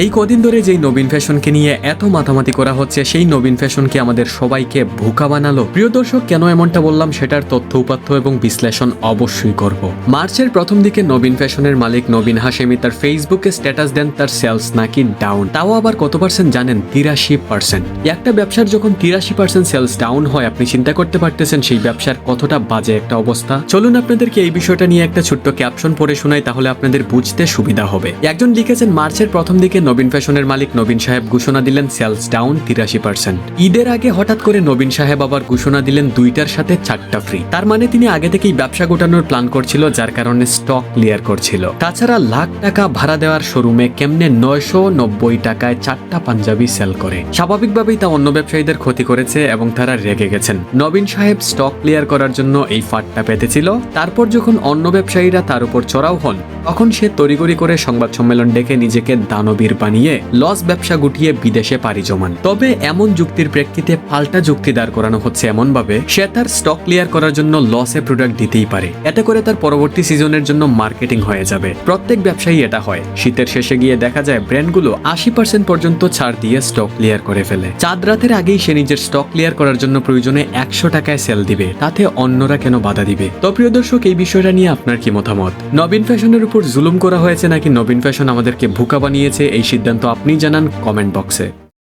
এই কদিন ধরে যেই নবীন ফ্যাশনকে নিয়ে এত মাতামাতি করা হচ্ছে, সেই নবীন ফ্যাশনকে আমাদের সবাইকে বোকা বানালো। প্রিয় দর্শক, কেন এমনটা বললাম সেটার তথ্য উপাত্ত এবং বিশ্লেষণ অবশ্যই করব। মার্চের প্রথম দিকে নবীন ফ্যাশনের মালিক নবীন হাশেমি তার ফেসবুকে স্ট্যাটাস দেন তার সেলস নাকি ডাউন। তাও আবার কত পার্সেন্ট জানেন? 83%। একটা ব্যবসার যখন 83% সেলস ডাউন হয়, আপনি চিন্তা করতে পারতেছেন সেই ব্যবসার কতটা বাজে একটা অবস্থা। চলুন আপনাদেরকে এই বিষয়টা নিয়ে একটা ছোট্ট ক্যাপশন পড়ে শোনাই, তাহলে আপনাদের বুঝতে সুবিধা হবে। একজন লিখেছেন, মার্চের প্রথম দিকে নবীন ফ্যাশনের মালিক নবীন সাহেব ঘোষণা দিলেন সেলস ডাউন 83%। ঈদের আগে হঠাৎ করে নবীন সাহেব আবার ঘোষণা দিলেন 2টার সাথে 4টা ফ্রি। তার মানে তিনি আগে থেকেই ব্যবসা গোটানোর প্ল্যান করছিল, যার কারণে স্টক ক্লিয়ার করছিল। তাছাড়া লাখ টাকা ভাড়া দেওয়ার শোরুমে কেমনে 990 টাকায় 4টা পাঞ্জাবি সেল করে? স্বাভাবিকভাবেই তা অন্য ব্যবসায়ীদের ক্ষতি করেছে এবং তারা রেগে গেছেন। নবীন সাহেব স্টক ক্লিয়ার করার জন্য এই ফাঁদটা পেতেছিল। তারপর যখন অন্য ব্যবসায়ীরা তার উপর চড়াও হন, তখন সে তড়িগড়ি করে সংবাদ সম্মেলন ডেকে নিজেকে দানবীর বানিয়ে লস ব্যবসা গুটিয়ে বিদেশে পাড়ি জমান। তবে এমন যুক্তির প্রেক্ষিতে পাল্টা যুক্তি দাঁড় করানো হচ্ছে এমন ভাবে সে তার স্টক ক্লিয়ার করার জন্য লসে প্রোডাক্ট দিতেই পারে। এতে করে তার পরবর্তী সিজনের জন্য মার্কেটিং হয়ে যাবে। প্রত্যেক ব্যবসায়ী এটা হয়। শীতের শেষে গিয়ে দেখা যায় ব্র্যান্ডগুলো 80% পর্যন্ত ছাড় দিয়ে স্টক ক্লিয়ার করে ফেলে। চাঁদ রাতের আগেই সে নিজের স্টক ক্লিয়ার করার জন্য প্রয়োজনে 100 টাকায় সেল দিবে। তাতে অন্যরা কেন বাধা দিবে? তো প্রিয় দর্শক, এই বিষয়টা নিয়ে আপনার কি মতামত? নবীন ফ্যাশনের উপর জুলুম করা হয়েছে নাকি নবীন ফ্যাশন আমাদেরকে বোকা বানিয়েছে? এই সিদ্ধান্ত আপনি জানান কমেন্ট বক্সে।